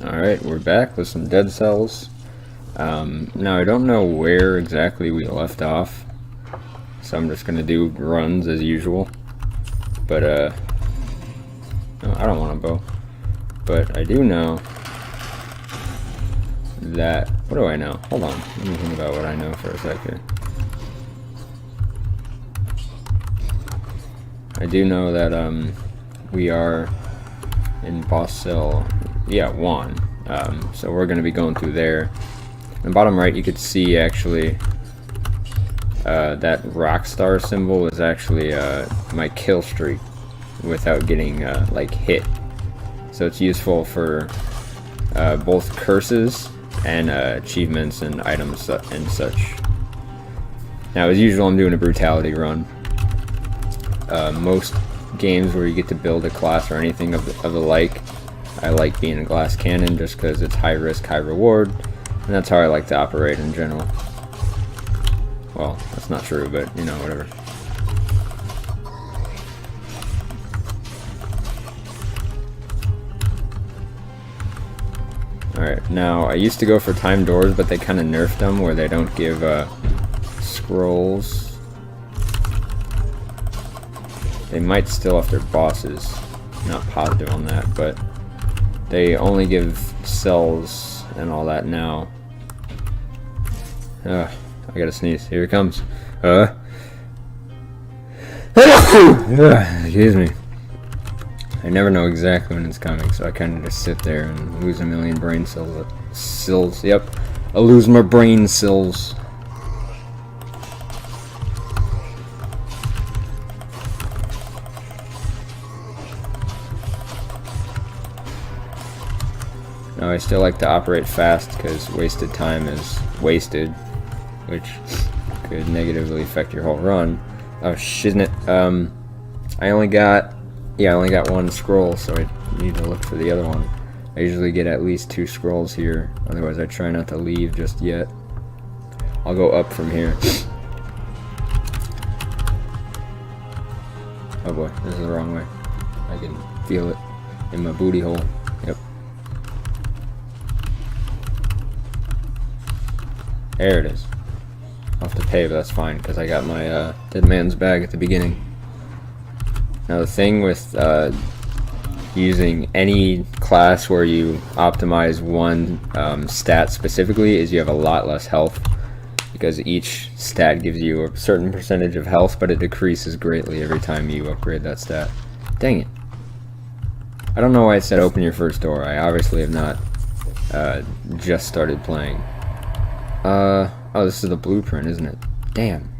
Alright, we're back with some dead cells. Now I don't know where exactly we left off, so I'm just gonna do runs as usual. But no, I don't want a bow. But I do know that, what do I know? Hold on, let me think about what I know for a second. I do know that we are in boss cell, yeah, 1. So we're going to be going through there. In the bottom right you could see actually that rock star symbol is actually my kill streak without getting like hit. So it's useful for both curses and achievements and items and such. Now as usual I'm doing a brutality run. Most games where you get to build a class or anything of the like, I like being a glass cannon just because it's high risk, high reward, and that's how I like to operate in general. Well, that's not true, but you know, whatever. Alright, now I used to go for time doors, but they kind of nerfed them where they don't give scrolls. They might still if they're bosses, not positive on that, but they only give cells and all that now. I gotta sneeze, here it comes. Excuse me. I never know exactly when it's coming, so I kind of just sit there and lose a million brain cells. Yep, I lose my brain cells. Now I still like to operate fast because wasted time is wasted, which could negatively affect your whole run. Oh shiznit. I only got one scroll, so I need to look for the other one. I usually get at least 2 scrolls here, otherwise I try not to leave just yet. I'll go up from here. Oh boy, this is the wrong way. I can feel it in my booty hole. Yep. There it is. I'll have to pay, but that's fine, because I got my dead man's bag at the beginning. Now the thing with using any class where you optimize one stat specifically is you have a lot less health, because each stat gives you a certain percentage of health, but it decreases greatly every time you upgrade that stat. Dang it. I don't know why it said open your first door. I obviously have not just started playing. Oh, this is the blueprint, isn't it? Damn.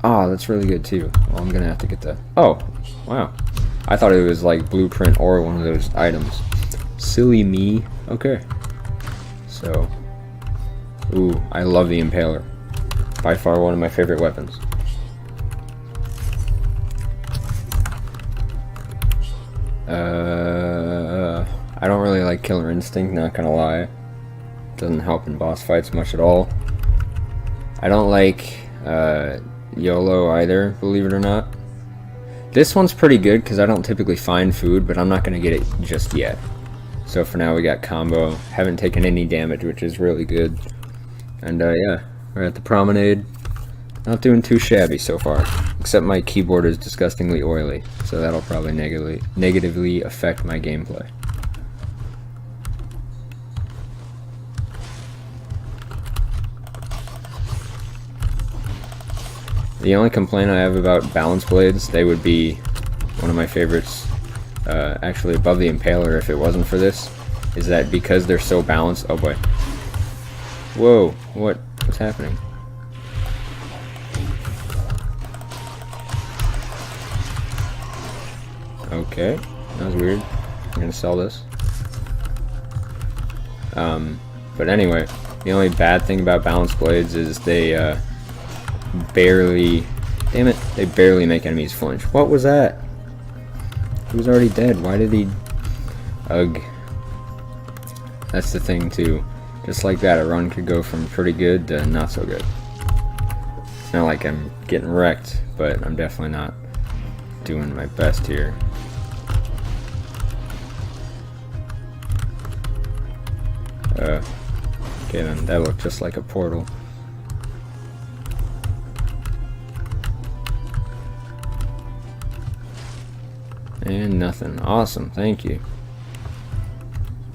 Oh, that's really good too. Well, I'm gonna have to get the... Oh, wow. I thought it was like blueprint or one of those items. Silly me. Okay. So... Ooh, I love the Impaler. By far one of my favorite weapons. I don't really like Killer Instinct, not gonna lie. Doesn't help in boss fights much at all. I don't like YOLO either, believe it or not. This one's pretty good because I don't typically find food, but I'm not going to get it just yet. So for now we got combo. Haven't taken any damage, which is really good. And yeah, we're at the promenade. Not doing too shabby so far, except my keyboard is disgustingly oily, so that'll probably negatively affect my gameplay. The only complaint I have about balance blades, they would be one of my favorites, actually above the Impaler if it wasn't for this, is that because they're so balanced... Oh boy. Whoa, what's happening? Okay, that was weird. I'm gonna sell this. But anyway, the only bad thing about balance blades is they, barely... Damn it, they barely make enemies flinch. What was that? He was already dead. Why did he... Ugh. That's the thing, too. Just like that, a run could go from pretty good to not so good. It's not like I'm getting wrecked, but I'm definitely not doing my best here. Okay then, that looked just like a portal. And nothing. Awesome, thank you.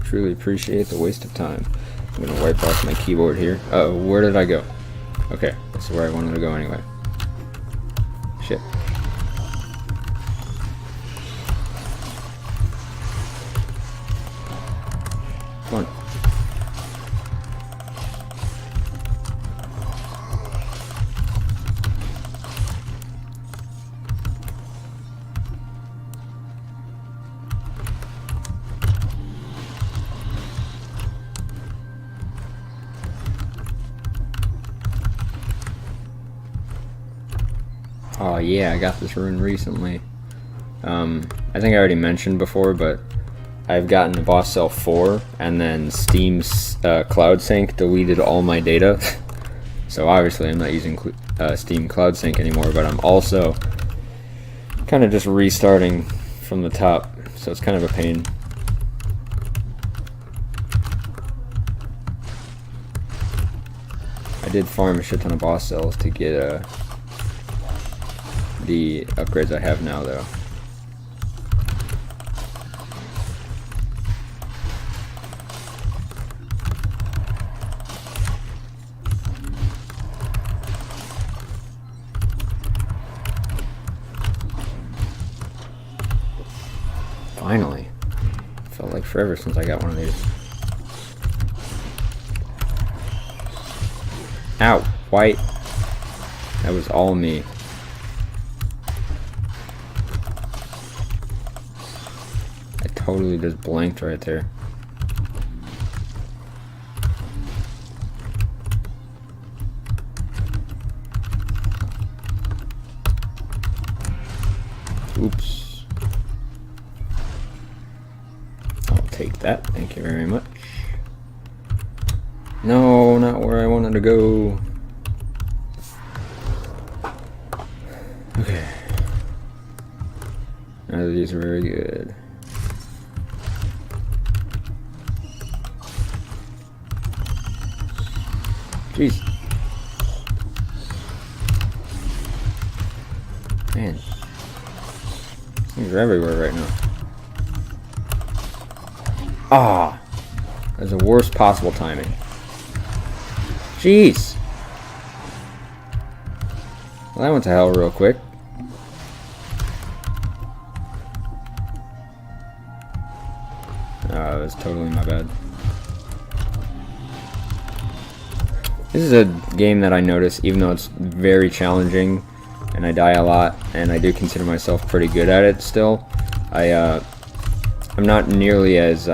Truly appreciate the waste of time. I'm gonna wipe off my keyboard here. Uh-oh, where did I go? Okay, this is where I wanted to go anyway. Shit. Come on. Oh yeah, I got this rune recently. I think I already mentioned before, but I've gotten a boss cell 4, and then Steam's Cloud Sync deleted all my data. So obviously I'm not using Steam Cloud Sync anymore, but I'm also kind of just restarting from the top, so it's kind of a pain. I did farm a shit ton of boss cells to get the upgrades I have now, though. Finally. Felt like forever since I got one of these. Ow! White. That was all me. I totally just blanked right there. Oops. Take that, thank you very much. No, not where I wanted to go. Okay. None of these are very good. Jeez. Man. Things are everywhere right now. Ah, that's the worst possible timing. Jeez. Well, that went to hell real quick. That was totally my bad. This is a game that I notice, even though it's very challenging and I die a lot, and I do consider myself pretty good at it still. I'm not nearly as,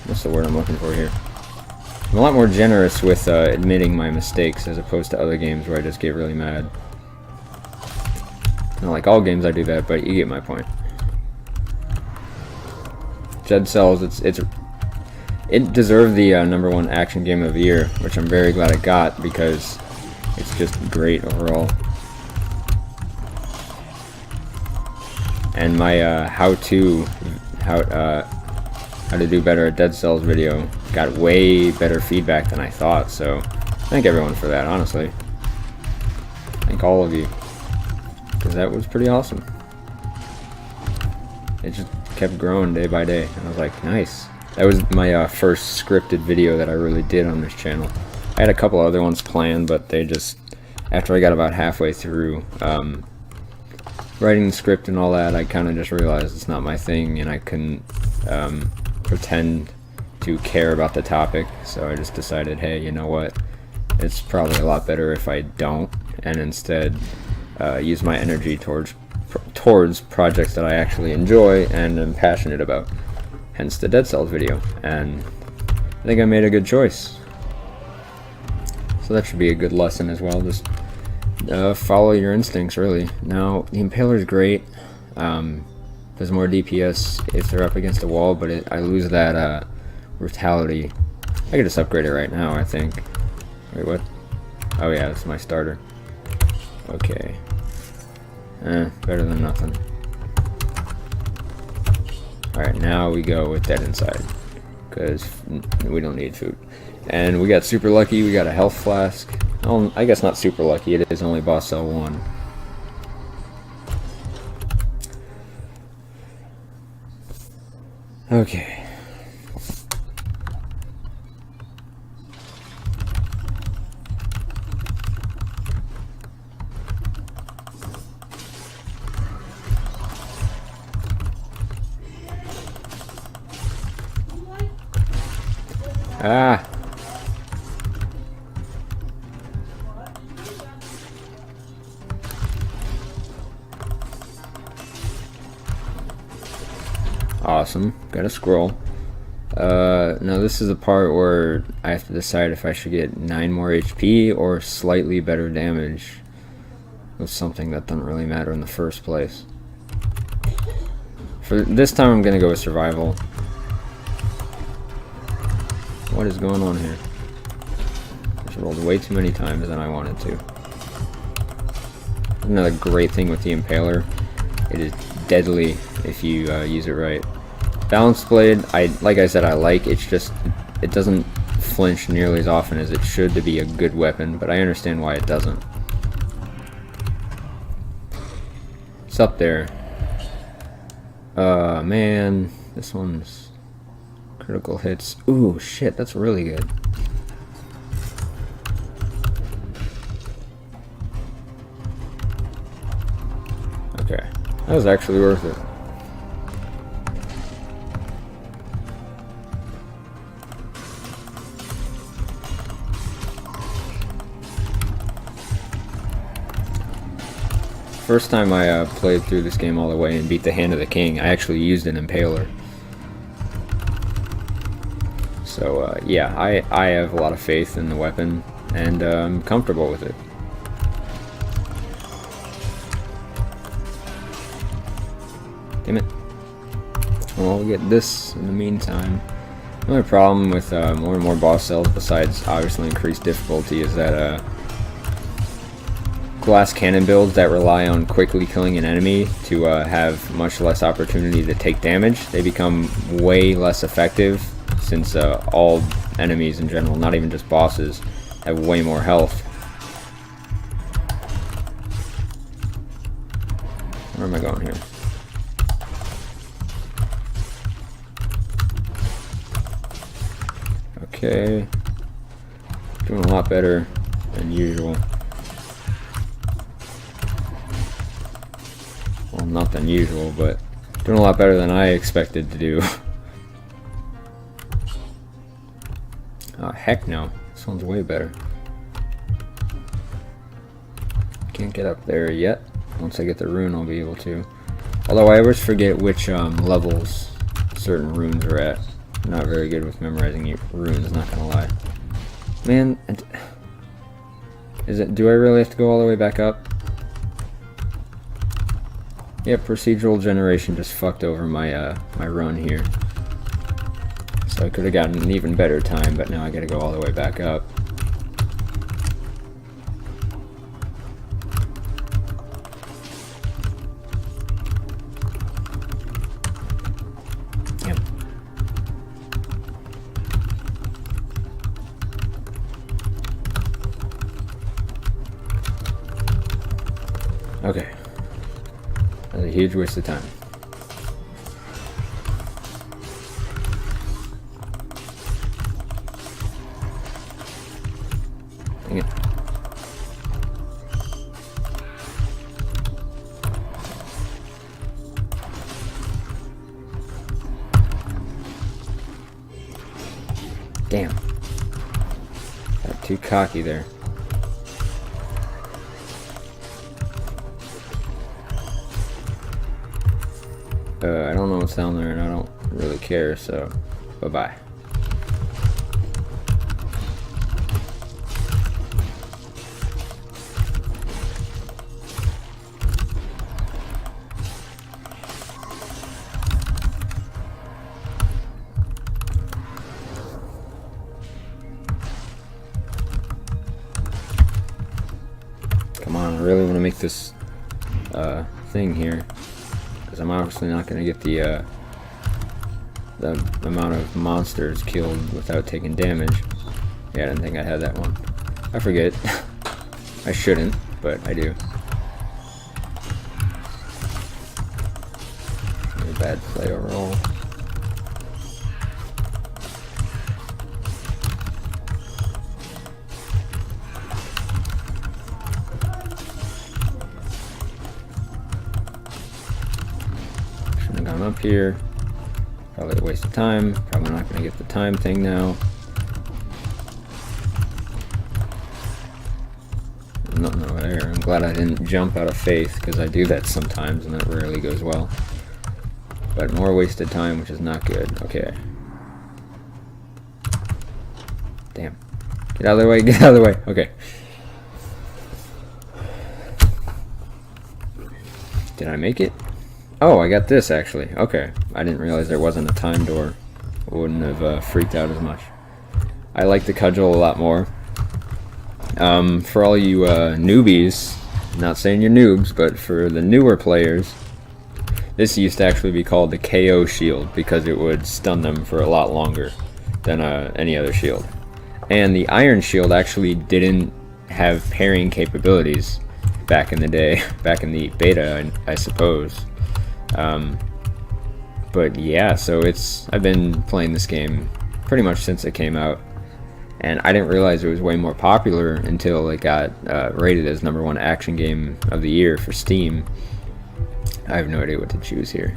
what's the word I'm looking for here? I'm a lot more generous with admitting my mistakes as opposed to other games where I just get really mad. Not like all games I do that, but you get my point. Dead Cells, it deserved the #1 action game of the year, which I'm very glad it got because it's just great overall. And my how to do better at Dead Cells video got way better feedback than I thought, so thank everyone for that, honestly. Thank all of you, because that was pretty awesome. It just kept growing day by day, and I was like, nice. That was my first scripted video that I really did on this channel. I had a couple other ones planned, but they just, after I got about halfway through writing the script and all that, I kind of just realized it's not my thing, and I couldn't pretend to care about the topic, so I just decided, hey, you know what, it's probably a lot better if I don't, and instead use my energy towards projects that I actually enjoy and am passionate about, hence the Dead Cells video, and I think I made a good choice. So that should be a good lesson as well, just follow your instincts, really. Now, the Impaler's great. There's more DPS if they're up against a wall, but I lose that brutality. I could just upgrade it right now, I think. Wait, what? Oh yeah, that's my starter. Okay. Better than nothing. Alright, now we go with dead inside, because we don't need food. And we got super lucky, we got a health flask. Oh, I guess not super lucky, it is only boss cell 1. Okay. Ah! Awesome. Got a scroll. Now this is the part where I have to decide if I should get 9 more HP or slightly better damage with something that doesn't really matter in the first place. For this time I'm gonna go with survival. What is going on here? I just rolled way too many times than I wanted to. Another great thing with the Impaler, it is deadly if you use it right. Balanced blade, like I said, I like. It's just it doesn't flinch nearly as often as it should to be a good weapon, but I understand why it doesn't. It's up there. Man, this one's critical hits. Ooh, shit, that's really good. Okay, that was actually worth it. First time I played through this game all the way and beat the Hand of the King, I actually used an Impaler. So yeah, I have a lot of faith in the weapon, and I'm comfortable with it. Damn it. Well, we'll get this in the meantime. Another problem with more and more boss cells, besides obviously increased difficulty, is that glass cannon builds that rely on quickly killing an enemy to have much less opportunity to take damage, they become way less effective, since all enemies in general, not even just bosses, have way more health. Where am I going here? Okay, doing a lot better than usual. Well, not than usual, but doing a lot better than I expected to do. Oh, heck no. This one's way better. Can't get up there yet. Once I get the rune, I'll be able to. Although I always forget which levels certain runes are at. I'm not very good with memorizing runes, not gonna lie. Man, do I really have to go all the way back up? Yep, procedural generation just fucked over my my run here. So I could have gotten an even better time, but now I gotta go all the way back up. Yep. Okay. That was a huge waste of time. Dang it. Damn. Got too cocky there. I don't know what's down there, and I don't really care, so bye-bye. Come on, I really want to make this thing here. I'm obviously not going to get the the amount of monsters killed without taking damage. Yeah, I didn't think I had that one. I forget. I shouldn't, but I do. Really bad play overall. Shouldn't have gone up here. Probably a waste of time. Probably not going to get the time thing now. Nothing over there. I'm glad I didn't jump out of faith, because I do that sometimes and that rarely goes well. But more wasted time, which is not good. Okay. Damn. Get out of the way, get out of the way. Okay. Did I make it? Oh, I got this actually. Okay. I didn't realize there wasn't a time door. I wouldn't have freaked out as much. I like the cudgel a lot more. For all you newbies, not saying you're noobs, but for the newer players, this used to actually be called the KO shield because it would stun them for a lot longer than any other shield. And the iron shield actually didn't have parrying capabilities back in the day, back in the beta, I suppose. But yeah, so I've been playing this game pretty much since it came out. And I didn't realize it was way more popular until it got rated as #1 action game of the year for Steam. I have no idea what to choose here.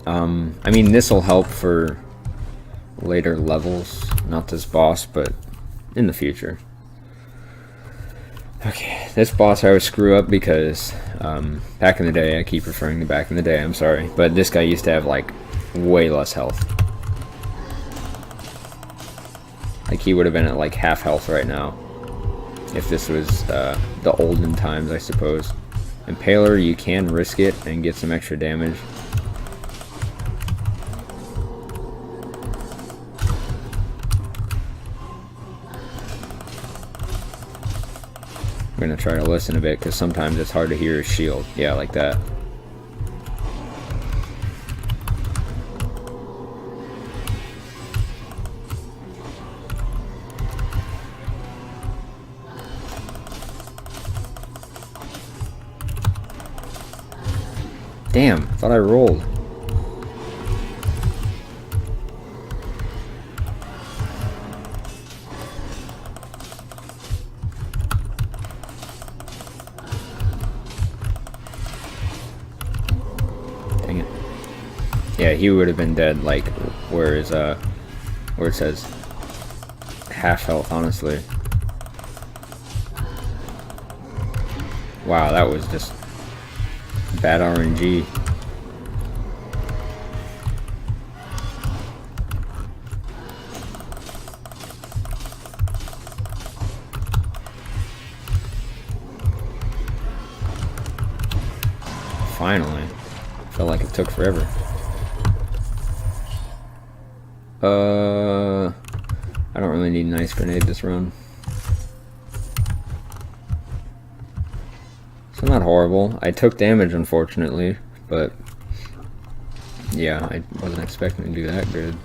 I mean, this will help for later levels, not this boss, but in the future. Okay, this boss I always screw up because back in the day, I keep referring to back in the day, I'm sorry, but this guy used to have like way less health. Like, he would have been at like half health right now if this was the olden times, I suppose. Impaler, you can risk it and get some extra damage. I'm gonna try to listen a bit because sometimes it's hard to hear his shield. Yeah, like that. Damn, I thought I rolled. Dang it. Yeah, he would have been dead, like, where it says half health, honestly. Wow, that was just bad RNG. Finally. Felt like it took forever. I don't really need an ice grenade this run. So not horrible. I took damage, unfortunately, but yeah, I wasn't expecting to do that good.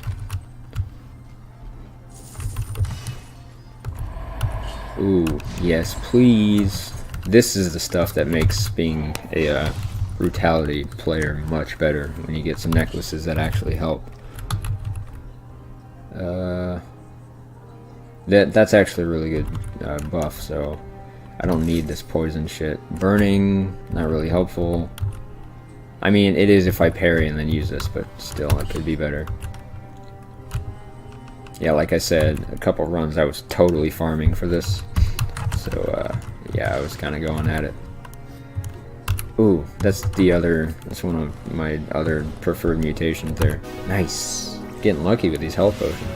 Ooh, yes, please. This is the stuff that makes being a brutality player much better, when you get some necklaces that actually help. That's actually a really good buff, so I don't need this poison shit. Burning, not really helpful. I mean, it is if I parry and then use this, but still, it could be better. Yeah, like I said, a couple runs I was totally farming for this. So, yeah, I was kind of going at it. Ooh, that's one of my other preferred mutations there. Nice. Getting lucky with these health potions.